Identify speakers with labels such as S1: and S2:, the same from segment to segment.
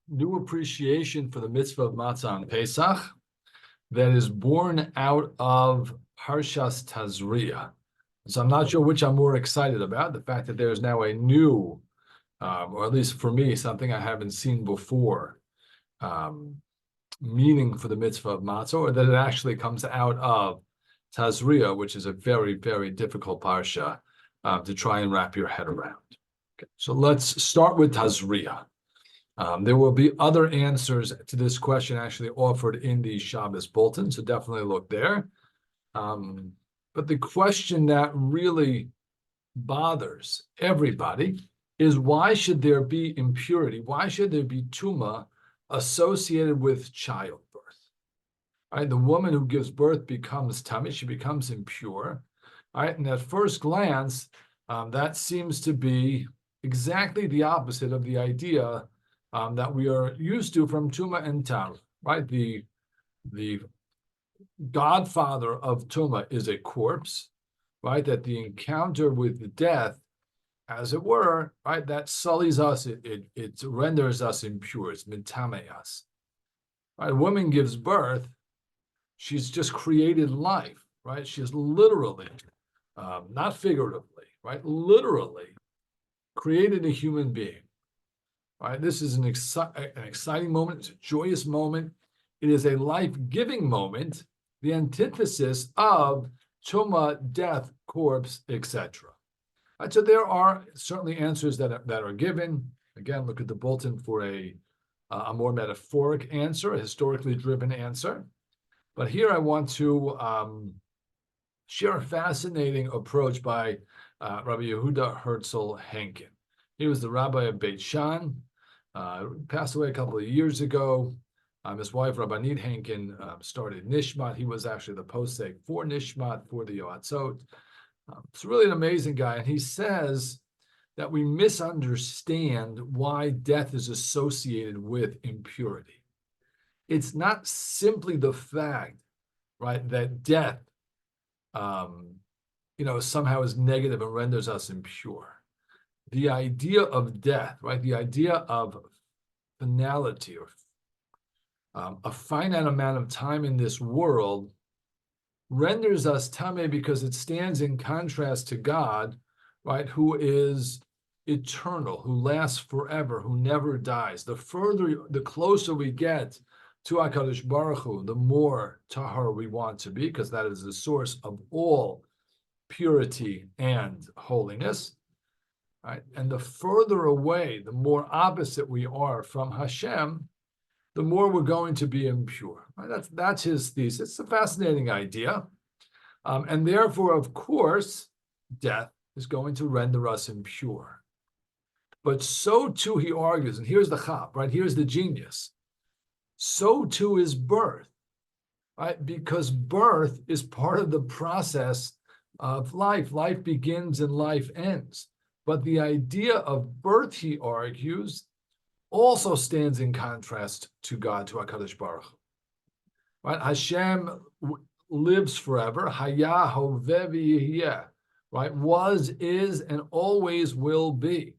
S1: new appreciation for the mitzvah of matzah on Pesach that is born out of Parshat Tazria. So I'm not sure which I'm more excited about, the fact that there's now a new, or at least for me, something I haven't seen before, meaning for the mitzvah of matzah, or that it actually comes out of Tazria, which is a very, very difficult parsha to try and wrap your head around. Okay, so let's start with Tazria. There will be other answers to this question actually offered in the Shabbos bulletin, so definitely look there. But the question that really bothers everybody is, why should there be impurity? Why should there be tuma associated with childbirth? Right? The woman who gives birth becomes tummy, she becomes impure. Right? And at first glance, that seems to be exactly the opposite of the idea that we are used to from Tuma and Tar. Right? The godfather of Tuma is a corpse, right? That the encounter with death, as it were, right, that sullies us, it renders us impure, it's mitameas. Right? A woman gives birth, she's just created life, right? She's literally, not figuratively, right? Literally created a human being. Right? This is an exciting moment. It's a joyous moment. It is a life-giving moment, the antithesis of tuma, death, corpse, etc. Right, so there are certainly answers that are given. Again, look at the bulletin for a more metaphoric answer, a historically driven answer. But here I want to share a fascinating approach by Rabbi Yehuda Herzl Henkin. He was the rabbi of Beit Shan, passed away a couple of years ago. His wife, Rabbanit Henkin, started Nishmat. He was actually the posek for Nishmat, for the Yoatzot. It's really an amazing guy. And he says that we misunderstand why death is associated with impurity. It's not simply the fact, right, that death, somehow is negative and renders us impure. The idea of death, right, the idea of finality, or a finite amount of time in this world, renders us tameh because it stands in contrast to God, right, who is eternal, who lasts forever, who never dies. The closer we get to HaKadosh Baruch Hu, the more tahar we want to be, because that is the source of all purity and holiness. Right? And the further away, the more opposite we are from Hashem, the more we're going to be impure. Right? That's his thesis. It's a fascinating idea. And therefore, of course, death is going to render us impure. But so too, he argues, and here's the chap, right? Here's the genius. So too is birth, right? Because birth is part of the process of life. Life begins and life ends. But the idea of birth, he argues, also stands in contrast to God, to HaKadosh Baruch Hu. Right? Hashem lives forever. Hayah, hoveh v'yihyeh. Right? Was, is, and always will be.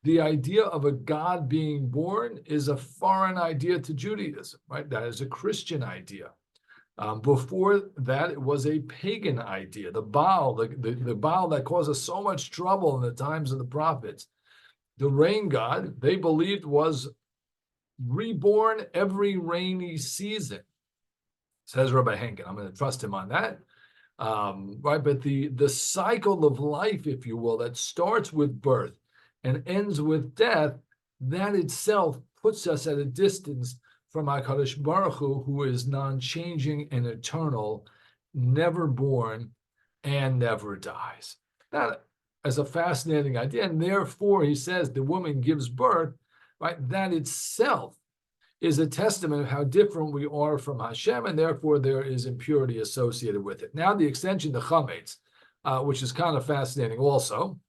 S1: The idea of a God being born is a foreign idea to Judaism. Right? That is a Christian idea. Before that, it was a pagan idea. The Baal, the Baal that caused us so much trouble in the times of the prophets. The rain god, they believed, was reborn every rainy season, says Rabbi Henkin. I'm going to trust him on that. Right, but the cycle of life, if you will, that starts with birth and ends with death, that itself puts us at a distance from HaKadosh Baruch Hu, who is non-changing and eternal, never born, and never dies. That is a fascinating idea, and therefore, he says, the woman gives birth, right? That itself is a testament of how different we are from Hashem, and therefore there is impurity associated with it. Now, the extension to chametz, which is kind of fascinating also.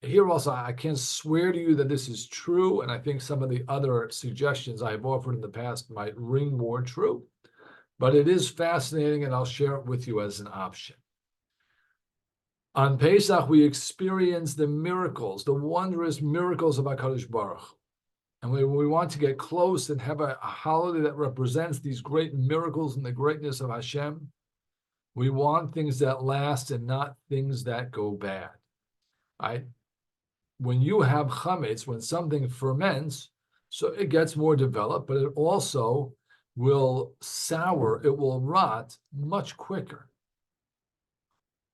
S1: Here also, I can't swear to you that this is true, and I think some of the other suggestions I have offered in the past might ring more true, but it is fascinating, and I'll share it with you as an option. On Pesach, we experience the miracles, the wondrous miracles of HaKadosh Baruch Hu. And we want to get close and have a holiday that represents these great miracles and the greatness of Hashem. We want things that last and not things that go bad. Right? When you have chametz, when something ferments, so it gets more developed, but it also will sour, it will rot much quicker.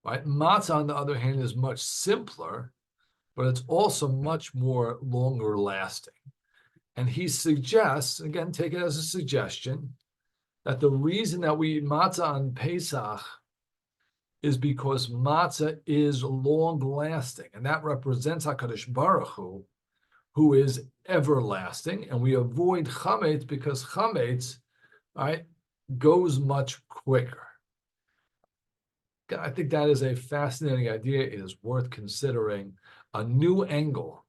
S1: Right? Matzah, on the other hand, is much simpler, but it's also much more longer lasting. And he suggests, again, take it as a suggestion, that the reason that we eat matzah on Pesach is because matzah is long-lasting, and that represents HaKadosh Baruch Hu, who is everlasting, and we avoid chametz because chametz, right, goes much quicker. I think that is a fascinating idea. It is worth considering a new angle,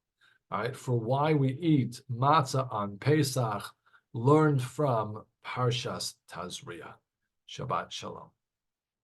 S1: right, for why we eat matzah on Pesach, learned from Parshat Tazria. Shabbat Shalom.